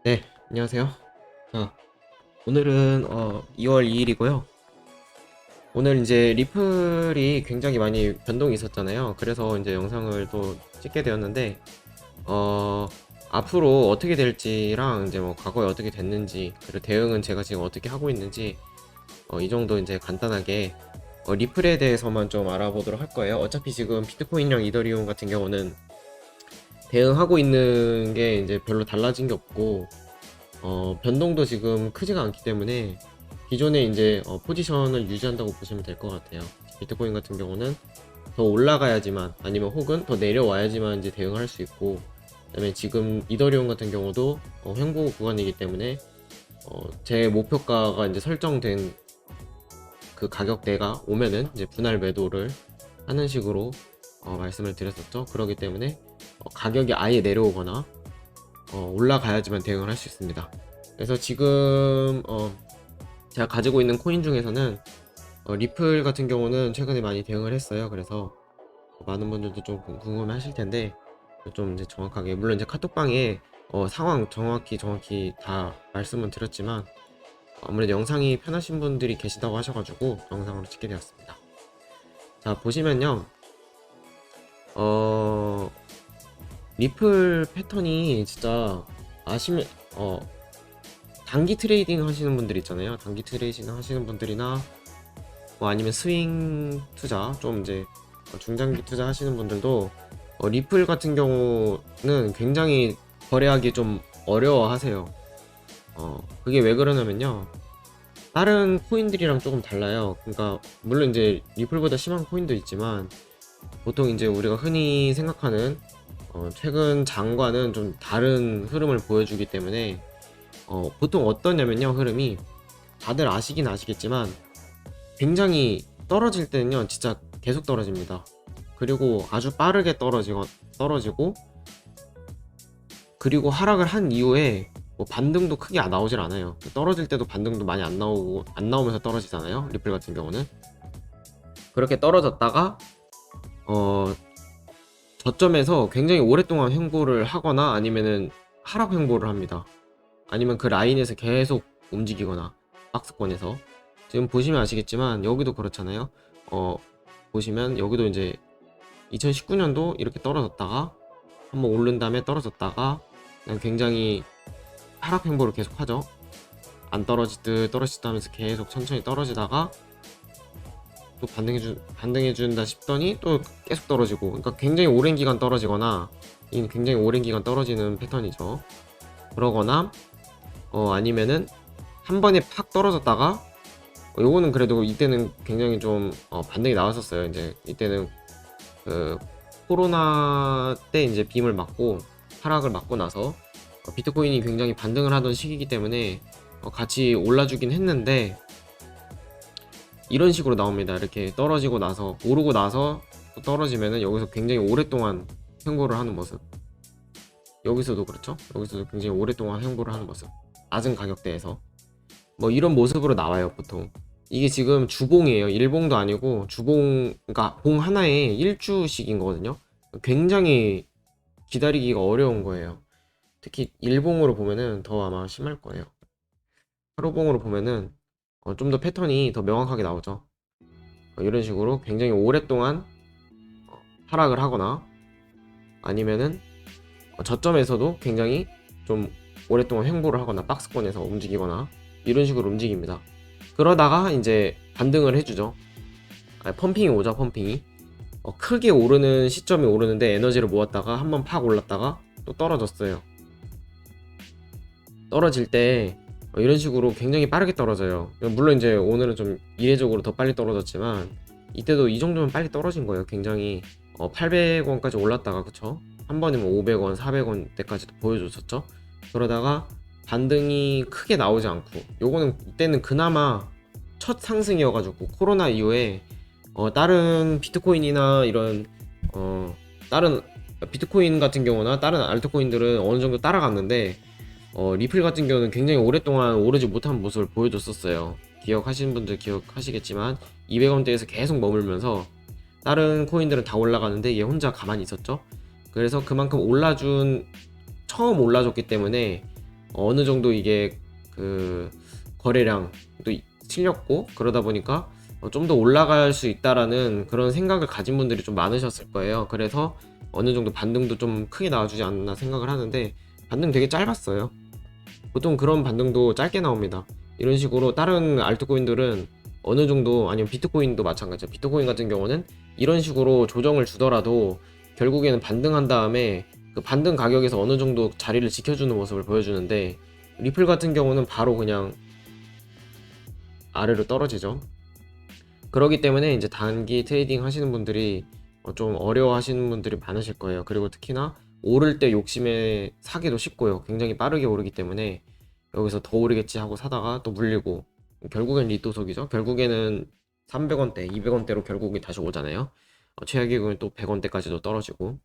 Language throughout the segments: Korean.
네, 안녕하세요. 자, 오늘은 2월 2일이고요. 오늘 이제 리플이 굉장히 많이 변동이 있었잖아요. 그래서 이제 영상을 또 찍게 되었는데, 어, 앞으로 어떻게 될지랑 이제 뭐 과거에 어떻게 됐는지, 그리고 대응은 제가 지금 어떻게 하고 있는지, 이 정도 이제 간단하게 리플에 대해서만 좀 알아보도록 할 거예요. 어차피 지금 비트코인이랑 이더리움 같은 경우는 대응하고 있는 게 이제 별로 달라진 게 없고, 변동도 지금 크지가 않기 때문에 기존에 이제 포지션을 유지한다고 보시면 될 것 같아요. 비트코인 같은 경우는 더 올라가야지만 아니면 혹은 더 내려와야지만 이제 대응할 수 있고, 그다음에 지금 이더리움 같은 경우도 횡보 구간이기 때문에 제 목표가가 이제 설정된 그 가격대가 오면은 이제 분할 매도를 하는 식으로 말씀을 드렸었죠. 그렇기 때문에 가격이 아예 내려오거나 올라가야지만 대응을 할 수 있습니다. 그래서 지금 제가 가지고 있는 코인 중에서는 리플 같은 경우는 최근에 많이 대응을 했어요. 그래서 많은 분들도 좀 궁금해 하실 텐데, 좀 이제 정확하게, 물론 이제 카톡방에 상황 정확히 다 말씀은 드렸지만, 아무래도 영상이 편하신 분들이 계시다고 하셔가지고 영상으로 찍게 되었습니다. 자, 보시면요, 어 리플 패턴이 진짜 아시면 단기 트레이딩 하시는 분들 있잖아요. 단기 트레이딩 하시는 분들이나 뭐 아니면 스윙 투자, 좀 이제 중장기 투자 하시는 분들도 리플 같은 경우는 굉장히 거래하기 좀 어려워 하세요. 그게 왜 그러냐면요, 다른 코인들이랑 조금 달라요. 그러니까 물론 이제 리플보다 심한 코인도 있지만, 보통 이제 우리가 흔히 생각하는 최근 장과는 좀 다른 흐름을 보여주기 때문에, 보통 어떠냐면요, 흐름이 다들 아시긴 아시겠지만 굉장히 떨어질 때는요 진짜 계속 떨어집니다. 그리고 아주 빠르게 떨어지고, 그리고 하락을 한 이후에 뭐 반등도 크게 나오질 않아요. 떨어질 때도 반등도 많이 안 나오면서 떨어지잖아요, 리플 같은 경우는. 그렇게 떨어졌다가 어 저점에서 굉장히 오랫동안 횡보를 하거나 아니면은 하락 횡보를 합니다. 아니면 그 라인에서 계속 움직이거나, 박스권에서. 지금 보시면 아시겠지만 여기도 그렇잖아요. 어 보시면 여기도 이제 2019년도 이렇게 떨어졌다가 한번 오른 다음에 떨어졌다가 그냥 굉장히 하락 횡보를 계속 하죠. 안 떨어지듯 떨어지듯 하면서 계속 천천히 떨어지다가 또 반등해준다 싶더니 또 계속 떨어지고, 그러니까 굉장히 오랜 기간 떨어지거나, 이 굉장히 오랜 기간 떨어지는 패턴이죠. 그러거나 아니면은 한 번에 팍 떨어졌다가, 요거는 그래도 이때는 굉장히 좀 반등이 나왔었어요. 이제 이때는 그 코로나 때 이제 빔을 맞고 하락을 맞고 나서 비트코인이 굉장히 반등을 하던 시기이기 때문에 같이 올라주긴 했는데, 이런 식으로 나옵니다. 이렇게 떨어지고 나서 오르고 나서 또 떨어지면은 여기서 굉장히 오랫동안 횡보를 하는 모습. 여기서도 그렇죠. 여기서도 굉장히 오랫동안 횡보를 하는 모습. 낮은 가격대에서 뭐 이런 모습으로 나와요, 보통. 이게 지금 주봉이에요. 일봉도 아니고 주봉, 그러니까 봉 하나에 일주씩인 거거든요. 굉장히 기다리기가 어려운 거예요. 특히 일봉으로 보면은 더 아마 심할 거예요. 하루봉으로 보면은 좀 더 패턴이 더 명확하게 나오죠. 이런 식으로 굉장히 오랫동안 하락을 하거나, 아니면은 저점에서도 굉장히 좀 오랫동안 횡보를 하거나 박스권에서 움직이거나, 이런 식으로 움직입니다. 그러다가 이제 반등을 해주죠. 펌핑이 오죠, 펌핑이. 크게 오르는 시점이 오르는데 에너지를 모았다가 한번 팍 올랐다가 또 떨어졌어요. 떨어질 때 이런 식으로 굉장히 빠르게 떨어져요. 물론 이제 오늘은 좀 이례적으로 더 빨리 떨어졌지만, 이때도 이 정도면 빨리 떨어진 거예요. 굉장히 800원까지 올랐다가, 그쵸? 한 번이면 500원, 400원 대까지도 보여줬었죠. 그러다가 반등이 크게 나오지 않고, 요거는 이때는 그나마 첫 상승이어가지고, 코로나 이후에 다른 비트코인이나 이런 다른 비트코인 같은 경우나 다른 알트코인들은 어느 정도 따라갔는데, 리플 같은 경우는 굉장히 오랫동안 오르지 못한 모습을 보여줬었어요. 기억하시는 분들 기억하시겠지만 200원대에서 계속 머물면서 다른 코인들은 다 올라가는데 얘 혼자 가만히 있었죠. 그래서 그만큼 처음 올라줬기 때문에 어느 정도 이게 그 거래량도 실렸고 그러다 보니까 좀 더 올라갈 수 있다라는 그런 생각을 가진 분들이 좀 많으셨을 거예요. 그래서 어느 정도 반등도 좀 크게 나와주지 않나 생각을 하는데 반등 되게 짧았어요. 보통 그런 반등도 짧게 나옵니다. 이런 식으로 다른 알트코인들은 어느 정도, 아니면 비트코인도 마찬가지죠. 비트코인 같은 경우는 이런 식으로 조정을 주더라도 결국에는 반등한 다음에 그 반등 가격에서 어느 정도 자리를 지켜주는 모습을 보여주는데, 리플 같은 경우는 바로 그냥 아래로 떨어지죠. 그렇기 때문에 이제 단기 트레이딩 하시는 분들이 좀 어려워 하시는 분들이 많으실 거예요. 그리고 특히나 오를 때 욕심에 사기도 쉽고요. 굉장히 빠르게 오르기 때문에 여기서 더 오르겠지 하고 사다가 또 물리고, 결국엔 리또속이죠. 결국에는 300원대, 200원대로 결국에 다시 오잖아요. 최악의 경우는 또 100원대까지도 떨어지고,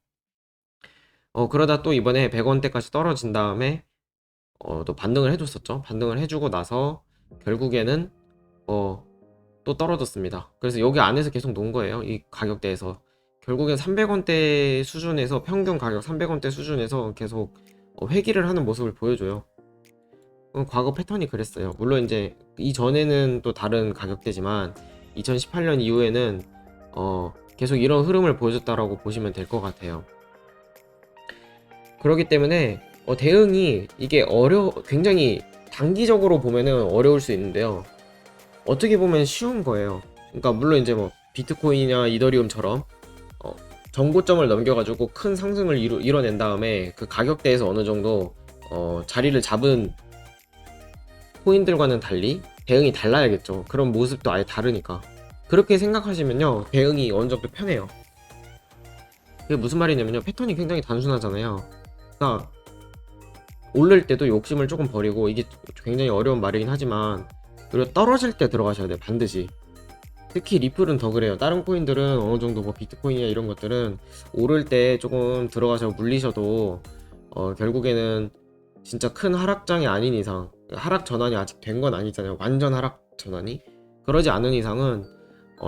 그러다 또 이번에 100원대까지 떨어진 다음에 또 반등을 해줬었죠. 반등을 해주고 나서 결국에는 또 떨어졌습니다. 그래서 여기 안에서 계속 놓은 거예요. 이 가격대에서. 결국엔 300원대 수준에서, 평균 가격 300원대 수준에서 계속 회귀를 하는 모습을 보여줘요. 과거 패턴이 그랬어요. 물론 이제 이전에는 또 다른 가격대지만 2018년 이후에는 계속 이런 흐름을 보여줬다라고 보시면 될 것 같아요. 그렇기 때문에 대응이 이게 굉장히 단기적으로 보면은 어려울 수 있는데요. 어떻게 보면 쉬운 거예요. 그러니까 물론 이제 뭐 비트코인이나 이더리움처럼 정고점을 넘겨가지고 큰 상승을 이뤄낸 다음에 그 가격대에서 어느 정도 자리를 잡은 코인들과는 달리 대응이 달라야겠죠. 그런 모습도 아예 다르니까. 그렇게 생각하시면요, 대응이 어느 정도 편해요. 그게 무슨 말이냐면요, 패턴이 굉장히 단순하잖아요. 그러니까 오를 때도 욕심을 조금 버리고, 이게 굉장히 어려운 말이긴 하지만, 그리고 떨어질 때 들어가셔야 돼요, 반드시. 특히 리플은 더 그래요. 다른 코인들은 어느 정도 뭐 비트코인이나 이런 것들은 오를 때 조금 들어가서 물리셔도 결국에는 진짜 큰 하락장이 아닌 이상, 하락 전환이 아직 된 건 아니잖아요. 완전 하락 전환이. 그러지 않은 이상은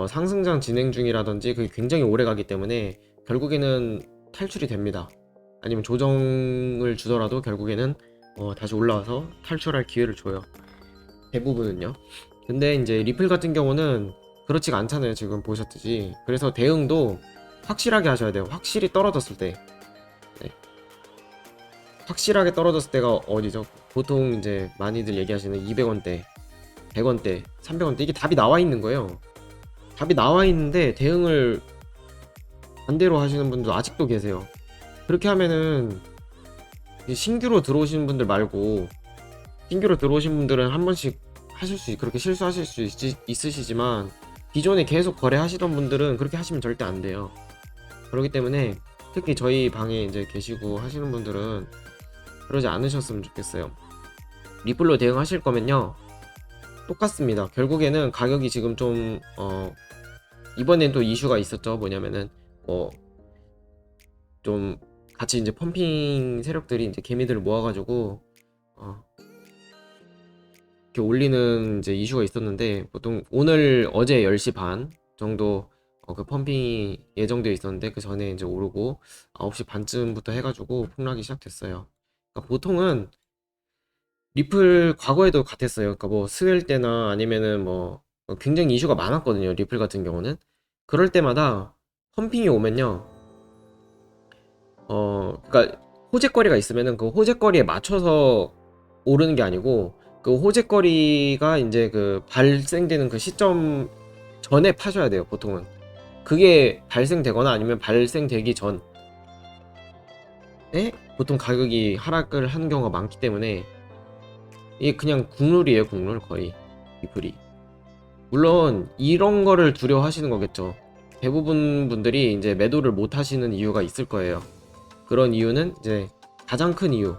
상승장 진행 중이라든지 그게 굉장히 오래 가기 때문에 결국에는 탈출이 됩니다. 아니면 조정을 주더라도 결국에는 다시 올라와서 탈출할 기회를 줘요. 대부분은요. 근데 이제 리플 같은 경우는 그렇지가 않잖아요. 지금 보셨듯이. 그래서 대응도 확실하게 하셔야 돼요. 확실히 떨어졌을 때. 네. 확실하게 떨어졌을 때가 어디죠? 보통 이제 많이들 얘기하시는 200원대, 100원대, 300원대, 이게 답이 나와 있는 거예요. 답이 나와 있는데 대응을 반대로 하시는 분도 아직도 계세요. 그렇게 하면은 신규로 들어오시는 분들 말고, 신규로 들어오신 분들은 한 번씩 그렇게 실수하실 수 있으시지만 기존에 계속 거래하시던 분들은 그렇게 하시면 절대 안 돼요. 그렇기 때문에 특히 저희 방에 이제 계시고 하시는 분들은 그러지 않으셨으면 좋겠어요. 리플로 대응하실 거면요, 똑같습니다. 결국에는 가격이 지금 좀 이번엔 또 이슈가 있었죠. 뭐냐면은 좀 같이 이제 펌핑 세력들이 이제 개미들을 모아가지고 이렇게 올리는 이제 이슈가 있었는데, 보통 오늘 어제 10시 반 정도 그 펌핑이 예정되어 있었는데 그 전에 이제 오르고 9시 반쯤부터 해가지고 폭락이 시작됐어요. 그러니까 보통은 리플 과거에도 같았어요. 그러니까 뭐 스웰 때나 아니면은 뭐 굉장히 이슈가 많았거든요. 리플 같은 경우는. 그럴 때마다 펌핑이 오면요, 그러니까 호재거리가 있으면은 그 호재거리에 맞춰서 오르는 게 아니고, 그 호재거리가 이제 그 발생되는 그 시점 전에 파셔야 돼요. 보통은 그게 발생되거나 아니면 발생되기 전에 보통 가격이 하락을 하는 경우가 많기 때문에 이게 그냥 국룰이에요. 국룰. 거의 리플이. 물론 이런 거를 두려워하시는 거겠죠. 대부분 분들이 이제 매도를 못 하시는 이유가 있을 거예요. 그런 이유는 이제 가장 큰 이유는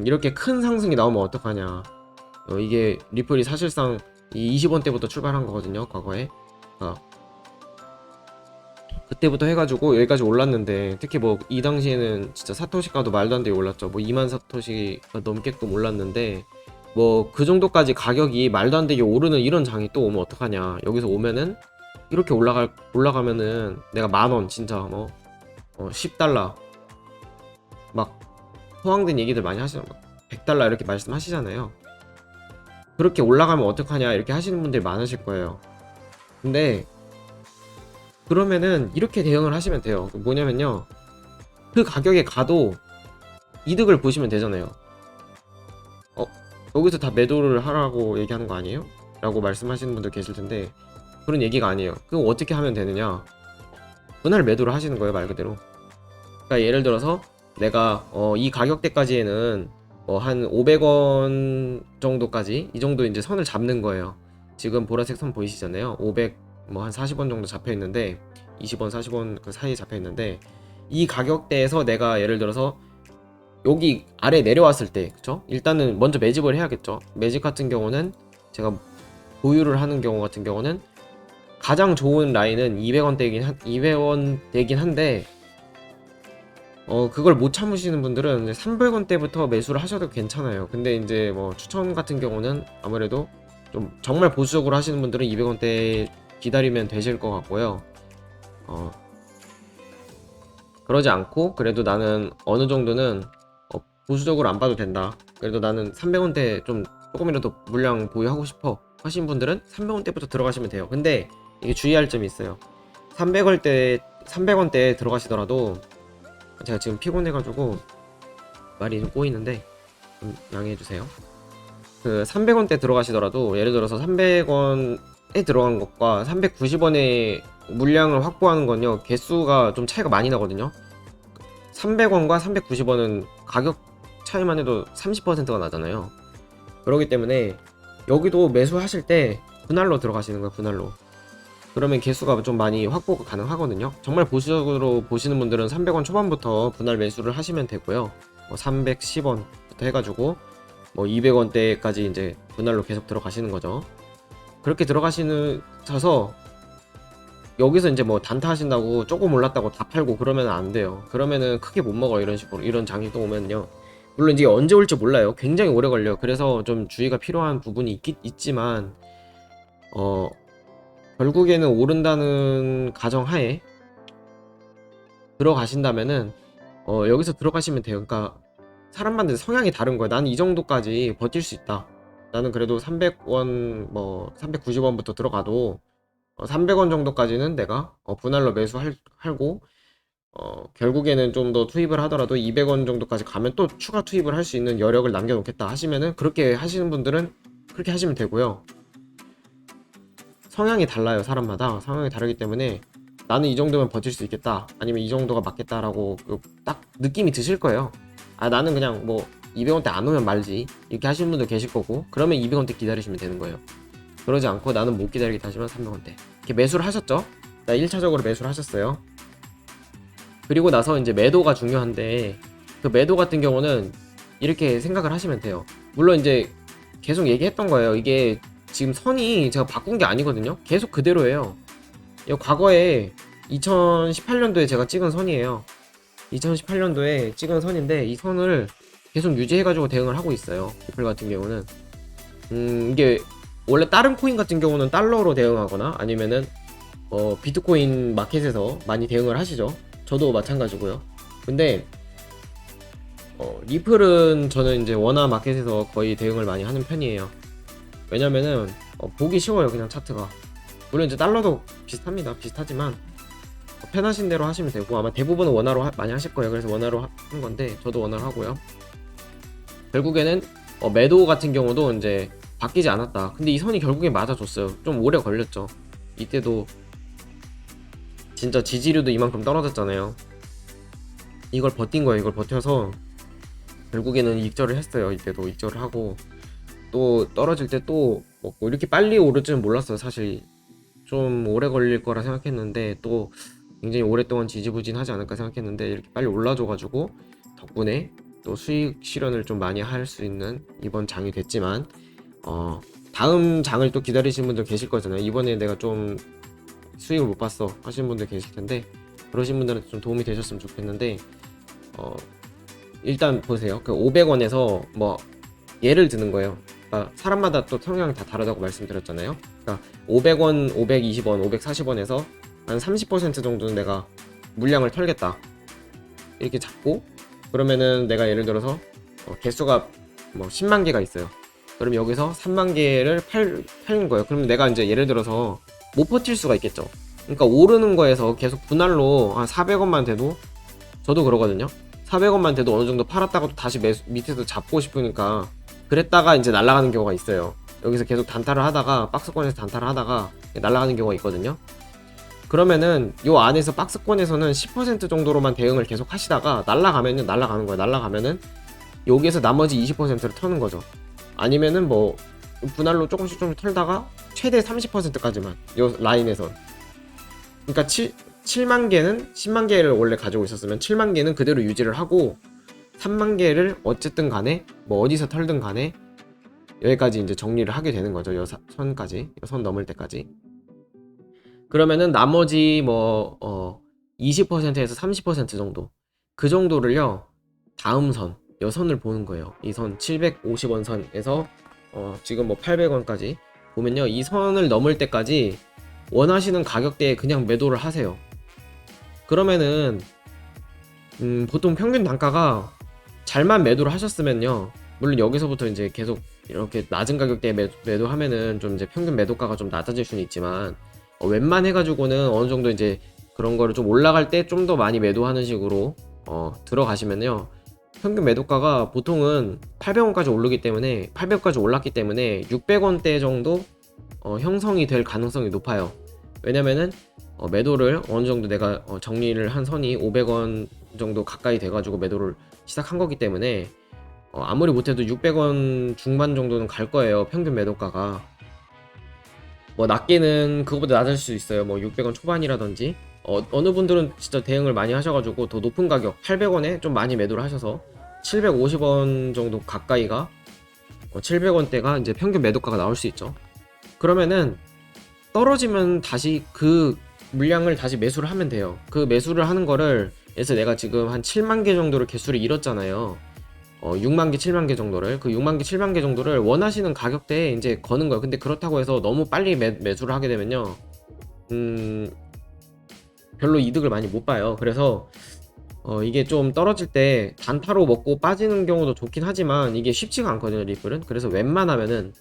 이렇게 큰 상승이 나오면 어떡하냐. 이게 리플이 사실상 이 20원대부터 출발한 거거든요. 과거에. 그때부터 해가지고 여기까지 올랐는데, 특히 뭐 이 당시에는 진짜 사토시가도 말도 안 되게 올랐죠. 뭐 2만 사토시가 넘게끔 올랐는데, 뭐 그 정도까지 가격이 말도 안 되게 오르는 이런 장이 또 오면 어떡하냐. 여기서 오면은 이렇게 올라가면은 내가 10,000원 진짜 10달러 막 허황된 얘기들 많이 하시는, $100 이렇게 말씀하시잖아요. 그렇게 올라가면 어떡하냐 이렇게 하시는 분들이 많으실 거예요. 근데 그러면은 이렇게 대응을 하시면 돼요. 뭐냐면요, 그 가격에 가도 이득을 보시면 되잖아요. 여기서 다 매도를 하라고 얘기하는 거 아니에요? 라고 말씀하시는 분들 계실 텐데, 그런 얘기가 아니에요. 그럼 어떻게 하면 되느냐, 분할 매도를 하시는 거예요, 말 그대로. 그러니까 예를 들어서 내가 이 가격대까지에는 한 500원 정도까지, 이 정도 이제 선을 잡는 거예요. 지금 보라색 선 보이시잖아요. 500 뭐 한 40원 정도 잡혀 있는데, 20원 40원 그 사이에 잡혀 있는데, 이 가격대에서 내가 예를 들어서 여기 아래 내려왔을 때, 그쵸? 일단은 먼저 매집을 해야겠죠. 매집 같은 경우는 제가 보유를 하는 경우 같은 경우는 가장 좋은 라인은 200원대긴 한데, 그걸 못 참으시는 분들은 300원대부터 매수를 하셔도 괜찮아요. 근데 이제 뭐 추천 같은 경우는 아무래도 좀 정말 보수적으로 하시는 분들은 200원대 기다리면 되실 것 같고요. 그러지 않고 그래도 나는 어느 정도는 보수적으로 안 봐도 된다, 그래도 나는 300원대 좀 조금이라도 물량 보유하고 싶어 하신 분들은 300원대부터 들어가시면 돼요. 근데 이게 주의할 점이 있어요. 300원대 들어가시더라도, 제가 지금 피곤해가지고 말이 좀 꼬이는데 좀 양해해주세요. 그 300원대 들어가시더라도 예를 들어서 300원에 들어간 것과 390원에 물량을 확보하는 건요, 개수가 좀 차이가 많이 나거든요. 300원과 390원은 가격 차이만 해도 30%가 나잖아요. 그렇기 때문에 여기도 매수하실 때 분할로 들어가시는 거예요, 분할로. 그러면 개수가 좀 많이 확보가 가능하거든요. 정말 보수적으로 보시는 분들은 300원 초반부터 분할 매수를 하시면 되고요. 310원부터 해가지고 200원대까지 이제 분할로 계속 들어가시는 거죠. 그렇게 들어가시셔서 여기서 이제 단타 하신다고 조금 올랐다고 다 팔고 그러면 안 돼요. 그러면은 크게 못 먹어요. 이런 식으로 이런 장이 또 오면요. 물론 이제 언제 올지 몰라요. 굉장히 오래 걸려요. 그래서 좀 주의가 필요한 부분이 있지만 결국에는 오른다는 가정하에 들어가신다면은 여기서 들어가시면 돼요. 그러니까 사람마다 성향이 다른 거예요. 나는 이 정도까지 버틸 수 있다. 나는 그래도 300원 390원부터 들어가도 300원 정도까지는 내가 분할로 매수하고 결국에는 좀 더 투입을 하더라도 200원 정도까지 가면 또 추가 투입을 할 수 있는 여력을 남겨놓겠다 하시면은, 그렇게 하시는 분들은 그렇게 하시면 되고요. 성향이 달라요. 사람마다 성향이 다르기 때문에 나는 이 정도면 버틸 수 있겠다, 아니면 이 정도가 맞겠다라고 딱 느낌이 드실 거예요. 나는 그냥 200원대 안 오면 말지 이렇게 하시는 분도 계실 거고, 그러면 200원대 기다리시면 되는 거예요. 그러지 않고 나는 못 기다리겠다 하시면 300원대 이렇게 매수를 하셨죠. 1차적으로 매수를 하셨어요. 그리고 나서 이제 매도가 중요한데, 그 매도 같은 경우는 이렇게 생각을 하시면 돼요. 물론 이제 계속 얘기했던 거예요. 이게 지금 선이 제가 바꾼 게 아니거든요. 계속 그대로예요. 이 과거에 2018년도에 제가 찍은 선이에요. 2018년도에 찍은 선인데, 이 선을 계속 유지해가지고 대응을 하고 있어요. 리플 같은 경우는 이게 원래 다른 코인 같은 경우는 달러로 대응하거나 아니면은 비트코인 마켓에서 많이 대응을 하시죠. 저도 마찬가지고요. 근데 리플은 저는 이제 원화 마켓에서 거의 대응을 많이 하는 편이에요. 왜냐면은 보기 쉬워요. 그냥 차트가. 물론 이제 달러도 비슷하지만 편하신 대로 하시면 되고, 아마 대부분은 원화로 많이 하실 거예요. 그래서 원화로 하는 건데 저도 원화로 하고요. 결국에는 매도 같은 경우도 이제 바뀌지 않았다. 근데 이 선이 결국에 맞아줬어요. 좀 오래 걸렸죠. 이때도 진짜 지지율도 이만큼 떨어졌잖아요. 이걸 버틴 거예요. 이걸 버텨서 결국에는 익절을 했어요. 이때도 익절을 하고, 또 떨어질 때 또 먹고, 이렇게 빨리 오를 줄은 몰랐어요. 사실 좀 오래 걸릴 거라 생각했는데, 또 굉장히 오랫동안 지지부진하지 않을까 생각했는데, 이렇게 빨리 올라줘가지고 덕분에 또 수익 실현을 좀 많이 할 수 있는 이번 장이 됐지만, 다음 장을 또 기다리시는 분들 계실 거잖아요. 이번에 내가 좀 수익을 못 봤어 하시는 분들 계실 텐데, 그러신 분들한테 좀 도움이 되셨으면 좋겠는데, 일단 보세요. 그 500원에서 예를 드는 거예요. 그러니까 사람마다 또 성향이 다 다르다고 말씀드렸잖아요. 그러니까 500원, 520원, 540원에서 한 30% 정도는 내가 물량을 털겠다 이렇게 잡고, 그러면은 내가 예를 들어서 개수가 뭐 10만 개가 있어요. 그럼 여기서 3만 개를 팔는 거예요. 그러면 내가 이제 예를 들어서 못 버틸 수가 있겠죠. 그러니까 오르는 거에서 계속 분할로 한 400원만 돼도, 저도 그러거든요. 400원만 돼도 어느 정도 팔았다가 또 다시 밑에서 잡고 싶으니까 그랬다가 이제 날아가는 경우가 있어요. 여기서 계속 단타를 하다가, 박스권에서 단타를 하다가 날아가는 경우가 있거든요. 그러면은 요 안에서 박스권에서는 10% 정도로만 대응을 계속 하시다가 날아가면은 날아가는 거예요. 날아가면은 여기에서 나머지 20%를 터는 거죠. 아니면은 뭐 분할로 조금씩 털다가 최대 30%까지만 요 라인에서. 그러니까 7만 개는 10만 개를 원래 가지고 있었으면 7만 개는 그대로 유지를 하고 3만 개를 어쨌든 간에 뭐 어디서 털든 간에 여기까지 이제 정리를 하게 되는 거죠. 요 선까지, 요 선 넘을 때까지. 그러면은 나머지 뭐 20%에서 30% 정도, 그 정도를요 다음 선, 요 선을 보는 거예요. 이 선 750원 선에서 지금 뭐 800원까지 보면요, 이 선을 넘을 때까지 원하시는 가격대에 그냥 매도를 하세요. 그러면은 보통 평균 단가가 잘만 매도를 하셨으면요, 물론 여기서부터 이제 계속 이렇게 낮은 가격대에 매도하면은 좀 이제 평균 매도가가 좀 낮아질 수는 있지만 웬만해가지고는 어느 정도 이제 그런 거를 좀 올라갈 때 좀 더 많이 매도하는 식으로 들어가시면요, 평균 매도가가 보통은 800원까지 오르기 때문에, 800원까지 올랐기 때문에 600원대 정도 형성이 될 가능성이 높아요. 왜냐면은 매도를 어느 정도 내가 정리를 한 선이 500원 정도 가까이 돼가지고 매도를 시작한 거기 때문에 아무리 못해도 600원 중반 정도는 갈 거예요, 평균 매도가가. 뭐 낮게는 그거보다 낮을 수 있어요. 뭐 600원 초반이라든지 어느 분들은 진짜 대응을 많이 하셔가지고 더 높은 가격 800원에 좀 많이 매도를 하셔서 750원 정도 가까이가 700원대가 이제 평균 매도가가 나올 수 있죠. 그러면은 떨어지면 다시 그 물량을 다시 매수를 하면 돼요. 그 매수를 하는 거를, 그래서 내가 지금 한 7만 개 정도를 개수를 잃었잖아요. 6만 개, 7만 개 정도를, 그 6만 개, 7만 개 정도를 원하시는 가격대에 이제 거는 거예요. 근데 그렇다고 해서 너무 빨리 매수를 하게 되면요, 별로 이득을 많이 못 봐요. 그래서 이게 좀 떨어질 때 단타로 먹고 빠지는 경우도 좋긴 하지만 이게 쉽지가 않거든요, 리플은. 그래서 웬만하면은,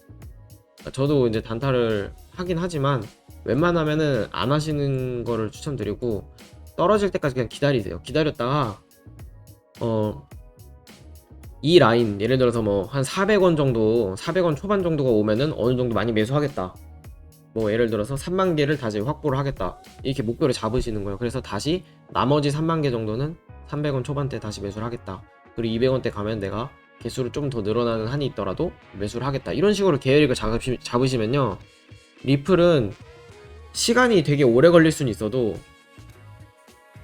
저도 이제 단타를 하긴 하지만 웬만하면은 안 하시는 거를 추천드리고, 떨어질 때까지 그냥 기다리세요. 기다렸다가 이 라인, 예를 들어서 뭐 한 400원 정도, 400원 초반 정도가 오면은 어느 정도 많이 매수하겠다, 뭐 예를 들어서 3만 개를 다시 확보를 하겠다, 이렇게 목표를 잡으시는 거예요. 그래서 다시 나머지 3만 개 정도는 300원 초반대 다시 매수를 하겠다, 그리고 200원대 가면 내가 개수를 좀 더 늘어나는 한이 있더라도 매수를 하겠다, 이런 식으로 계획을 잡으시면요, 리플은 시간이 되게 오래 걸릴 수는 있어도,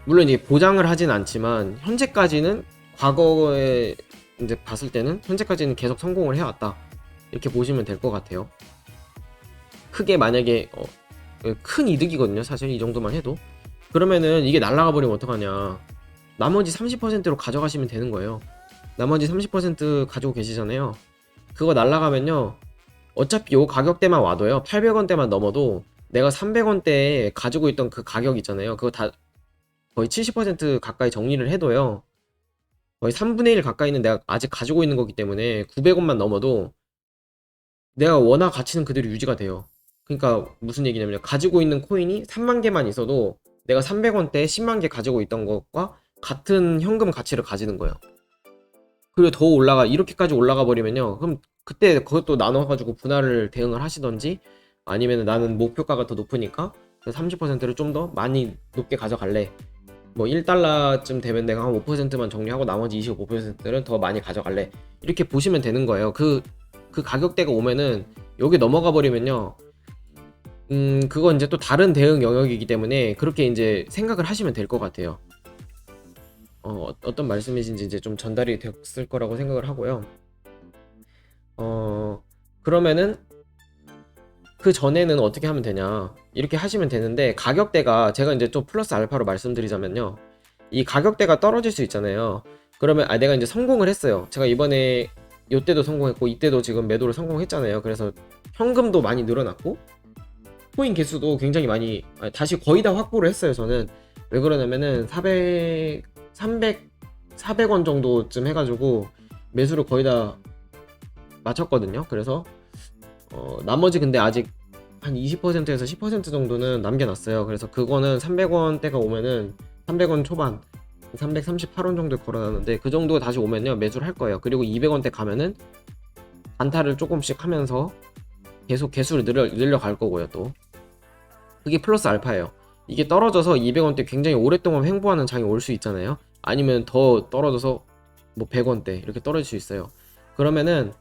물론 이제 보장을 하진 않지만 현재까지는, 과거에 이제 봤을 때는 현재까지는 계속 성공을 해왔다, 이렇게 보시면 될 것 같아요. 크게 만약에 큰 이득이거든요, 사실 이 정도만 해도. 그러면은 이게 날아가 버리면 어떡하냐, 나머지 30%로 가져가시면 되는 거예요. 나머지 30% 가지고 계시잖아요. 그거 날아가면요, 어차피 요 가격대만 와도요, 800원대만 넘어도 내가 300원대에 가지고 있던 그 가격 있잖아요, 그거 다 거의 70% 가까이 정리를 해도요, 거의 3분의 1 가까이는 내가 아직 가지고 있는 거기 때문에 900원만 넘어도 내가 원화 가치는 그대로 유지가 돼요. 그러니까 무슨 얘기냐면, 가지고 있는 코인이 3만 개만 있어도 내가 300원대에 10만 개 가지고 있던 것과 같은 현금 가치를 가지는 거예요. 그리고 더 이렇게까지 올라가 버리면요, 그럼 그때 그것도 나눠가지고 분할을 대응을 하시던지, 아니면 나는 목표가가 더 높으니까 30%를 좀 더 많이 높게 가져갈래, 뭐 1달러쯤 되면 내가 한 5%만 정리하고 나머지 25%를 더 많이 가져갈래, 이렇게 보시면 되는 거예요. 그 가격대가 오면은 여기 넘어가 버리면요, 그건 이제 또 다른 대응 영역이기 때문에 그렇게 이제 생각을 하시면 될 것 같아요. 어떤 말씀이신지 이제 좀 전달이 됐을 거라고 생각을 하고요. 그러면은 그 전에는 어떻게 하면 되냐, 이렇게 하시면 되는데, 가격대가, 제가 이제 좀 플러스 알파로 말씀드리자면요, 이 가격대가 떨어질 수 있잖아요. 그러면 내가 이제 성공을 했어요. 제가 이번에 요때도 성공했고 이때도 지금 매도를 성공했잖아요. 그래서 현금도 많이 늘어났고 코인 개수도 굉장히 많이, 다시 거의 다 확보를 했어요. 저는 왜 그러냐면은 300 400원 정도쯤 해가지고 매수를 거의 다 마쳤거든요. 그래서 나머지 근데 아직 한 20%에서 10% 정도는 남겨놨어요. 그래서 그거는 300원대가 오면은 300원 초반 338원 정도 걸어놨는데 그 정도 다시 오면요 매수를 할 거예요. 그리고 200원대 가면은 단타를 조금씩 하면서 계속 개수를 늘려갈 거고요. 또 그게 플러스 알파예요. 이게 떨어져서 200원대 굉장히 오랫동안 횡보하는 장이 올 수 있잖아요. 아니면 더 떨어져서 뭐 100원대 이렇게 떨어질 수 있어요. 그러면은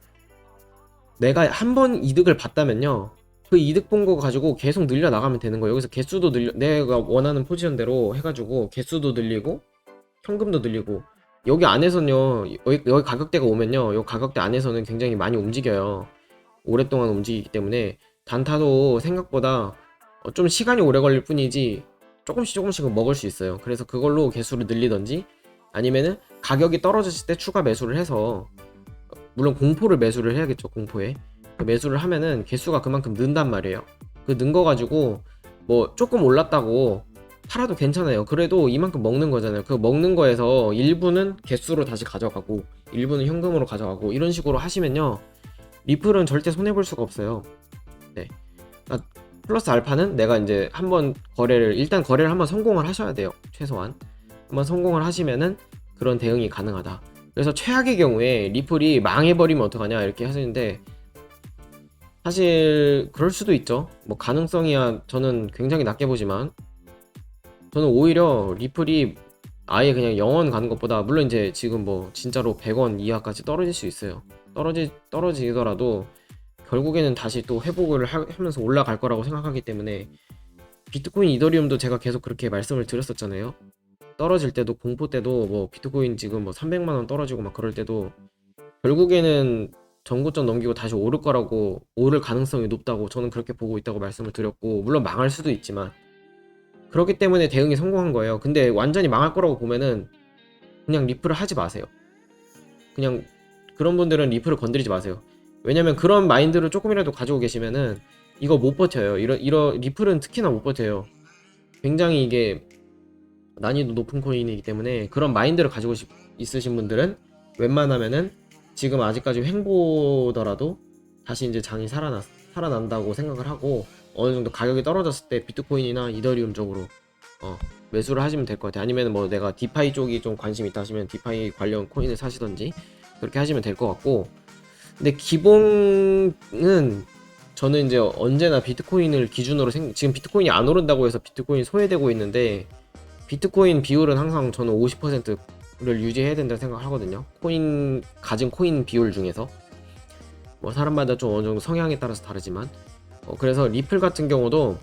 내가 한 번 이득을 봤다면요 그 이득 본 거 가지고 계속 늘려 나가면 되는 거예요. 여기서 개수도 내가 원하는 포지션대로 해가지고 개수도 늘리고 현금도 늘리고, 여기 안에서는요 여기 가격대가 오면요 이 가격대 안에서는 굉장히 많이 움직여요. 오랫동안 움직이기 때문에 단타도 생각보다 좀 시간이 오래 걸릴 뿐이지 조금씩은 먹을 수 있어요. 그래서 그걸로 개수를 늘리던지 아니면은 가격이 떨어졌을 때 추가 매수를 해서, 물론 공포를 매수를 해야겠죠. 공포에 그 매수를 하면은 개수가 그만큼 는단 말이에요. 그 는 거 가지고 뭐 조금 올랐다고 팔아도 괜찮아요. 그래도 이만큼 먹는 거잖아요. 그 먹는 거에서 일부는 개수로 다시 가져가고 일부는 현금으로 가져가고 이런 식으로 하시면요 리플은 절대 손해볼 수가 없어요. 네. 그러니까 플러스 알파는 내가 이제 한번 일단 거래를 한번 성공을 하셔야 돼요. 최소한 한번 성공을 하시면은 그런 대응이 가능하다. 그래서 최악의 경우에 리플이 망해버리면 어떡하냐 이렇게 하시는데, 사실 그럴 수도 있죠. 뭐 가능성이야 저는 굉장히 낮게 보지만, 저는 오히려 리플이 아예 그냥 영원 가는 것보다, 물론 이제 지금 뭐 진짜로 100원 이하까지 떨어질 수 있어요. 떨어지더라도 결국에는 다시 또 회복을 하면서 올라갈 거라고 생각하기 때문에, 비트코인 이더리움도 제가 계속 그렇게 말씀을 드렸었잖아요. 떨어질 때도 공포 때도 뭐 비트코인 지금 뭐 300만원 떨어지고 막 그럴 때도 결국에는 전고점 넘기고 다시 오를 거라고, 오를 가능성이 높다고 저는 그렇게 보고 있다고 말씀을 드렸고, 물론 망할 수도 있지만 그렇기 때문에 대응이 성공한 거예요. 근데 완전히 망할 거라고 보면은 그냥 리플을 하지 마세요. 그냥 그런 분들은 리플을 건드리지 마세요. 왜냐면 그런 마인드를 조금이라도 가지고 계시면은 이거 못 버텨요. 이런 리플은 특히나 못 버텨요. 굉장히 이게 난이도 높은 코인이기 때문에 그런 마인드를 가지고 있으신 분들은 웬만하면은 지금 아직까지 횡보더라도 다시 이제 장이 살아난다고 생각을 하고, 어느 정도 가격이 떨어졌을 때 비트코인이나 이더리움 쪽으로 매수를 하시면 될 것 같아요. 아니면 뭐 내가 디파이 쪽이 좀 관심 있다 하시면 디파이 관련 코인을 사시던지 그렇게 하시면 될 것 같고, 근데 기본은 저는 이제 언제나 비트코인을 기준으로 지금 비트코인이 안 오른다고 해서 비트코인이 소외되고 있는데, 비트코인 비율은 항상 저는 50%를 유지해야 된다고 생각하거든요. 가진 코인 비율 중에서 뭐 사람마다 좀 어느 정도 성향에 따라서 다르지만, 그래서 리플 같은 경우도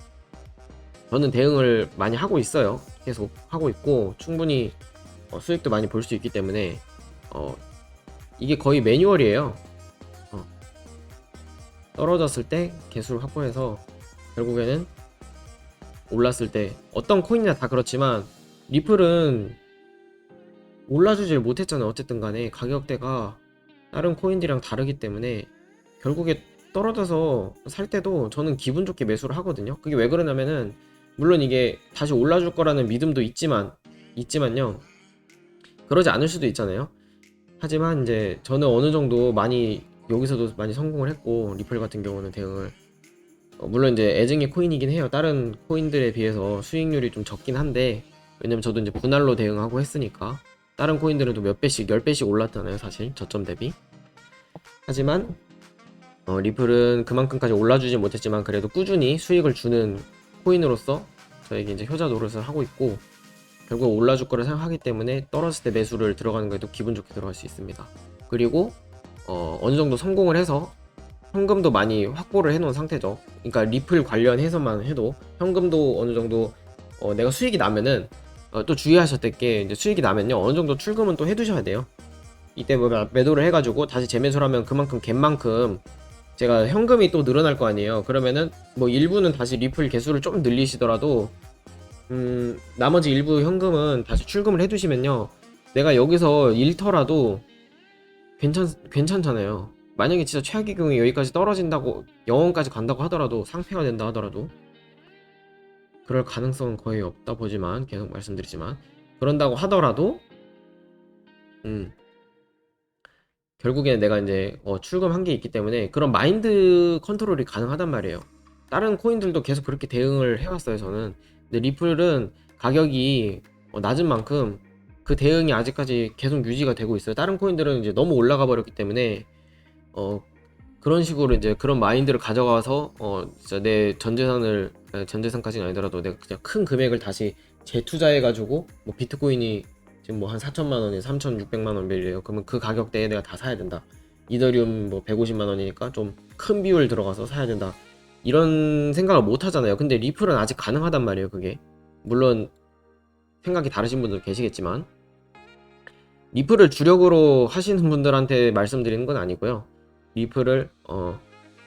저는 대응을 많이 하고 있어요. 계속 하고 있고 충분히 수익도 많이 볼 수 있기 때문에 이게 거의 매뉴얼이에요. 떨어졌을 때 개수를 확보해서 결국에는 올랐을 때, 어떤 코인이나 다 그렇지만 리플은 올라주질 못했잖아요. 어쨌든 간에 가격대가 다른 코인들이랑 다르기 때문에 결국에 떨어져서 살 때도 저는 기분 좋게 매수를 하거든요. 그게 왜 그러냐면은, 물론 이게 다시 올라줄 거라는 믿음도 있지만요 그러지 않을 수도 있잖아요. 하지만 이제 저는 어느 정도 많이 여기서도 많이 성공을 했고, 리플 같은 경우는 대응을 물론 이제 애증의 코인이긴 해요. 다른 코인들에 비해서 수익률이 좀 적긴 한데, 왜냐면 저도 이제 분할로 대응하고 했으니까. 다른 코인들은 또 몇 배씩 10배씩 올랐잖아요 사실 저점 대비. 하지만 리플은 그만큼까지 올라주지 못했지만 그래도 꾸준히 수익을 주는 코인으로서 저에게 이제 효자 노릇을 하고 있고, 결국 올라줄 거를 생각하기 때문에 떨어졌을 때 매수를 들어가는 거에도 기분 좋게 들어갈 수 있습니다. 그리고 어느 정도 성공을 해서 현금도 많이 확보를 해놓은 상태죠. 그러니까 리플 관련해서만 해도 현금도 어느 정도 내가 수익이 나면은 또 주의하셨을 게, 이제 수익이 나면요 어느 정도 출금은 또 해두셔야 돼요. 이때 뭐 매도를 해가지고 다시 재매수를 하면 그만큼 갭만큼 제가 현금이 또 늘어날 거 아니에요. 그러면은 뭐 일부는 다시 리플 개수를 좀 늘리시더라도 나머지 일부 현금은 다시 출금을 해두시면요 내가 여기서 잃더라도 괜찮잖아요. 만약에 진짜 최악의 경우에 여기까지 떨어진다고, 영원까지 간다고 하더라도, 상패가 된다 하더라도 그럴 가능성은 거의 없다 보지만, 계속 말씀드리지만 그런다고 하더라도 음. 결국에는 내가 이제 출금한 게 있기 때문에 그런 마인드 컨트롤이 가능하단 말이에요. 다른 코인들도 계속 그렇게 대응을 해왔어요, 저는. 근데 리플은 가격이 낮은 만큼 그 대응이 아직까지 계속 유지가 되고 있어요. 다른 코인들은 이제 너무 올라가 버렸기 때문에 어, 그런 식으로 이제 그런 마인드를 가져가서 진짜 내 전재산을 전재산까지는 아니더라도 내가 그냥 큰 금액을 다시 재투자해가지고 뭐 비트코인이 지금 뭐 한 4천만 원에 3,600만 원 매일이에요. 그러면 그 가격대에 내가 다 사야 된다. 이더리움 뭐 150만 원이니까 좀 큰 비율 들어가서 사야 된다. 이런 생각을 못 하잖아요. 근데 리플은 아직 가능하단 말이에요, 그게. 물론 생각이 다르신 분들 계시겠지만 리플을 주력으로 하시는 분들한테 말씀드리는 건 아니고요. 리플을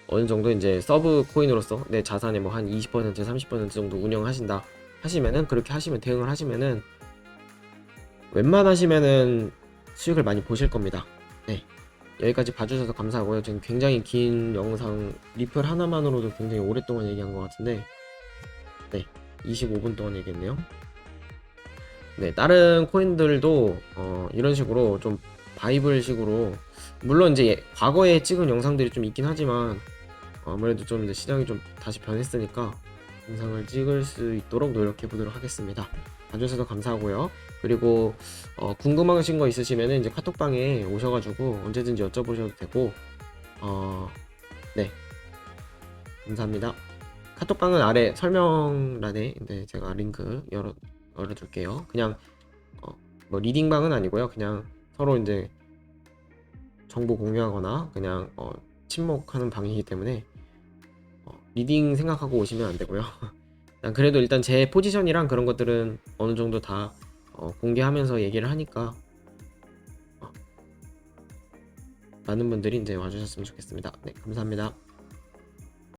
어느 정도 이제 서브 코인으로서 내 자산의 뭐 한 20% 30% 정도 운영하신다 하시면은 그렇게 하시면 대응을 하시면은 웬만하시면은 수익을 많이 보실 겁니다. 네. 여기까지 봐주셔서 감사하고요. 지금 굉장히 긴 영상 리플 하나만으로도 굉장히 오랫동안 얘기한 것 같은데 네. 25분 동안 얘기했네요. 네, 다른 코인들도 이런 식으로 좀 바이블 식으로 물론 이제 과거에 찍은 영상들이 좀 있긴 하지만 아무래도 좀 이제 시장이 좀 다시 변했으니까 영상을 찍을 수 있도록 노력해 보도록 하겠습니다. 봐주셔서 감사하고요. 그리고 궁금하신 거 있으시면 이제 카톡방에 오셔가지고 언제든지 여쭤보셔도 되고 네, 감사합니다. 카톡방은 아래 설명란에 네, 제가 링크 열어둘게요. 그냥 뭐 리딩방은 아니고요. 그냥 서로 이제 정보 공유하거나 그냥 친목하는 방이기 때문에 리딩 생각하고 오시면 안 되고요. 그래도 일단 제 포지션이랑 그런 것들은 어느 정도 다 공개하면서 얘기를 하니까 많은 분들이 이제 와주셨으면 좋겠습니다. 네, 감사합니다.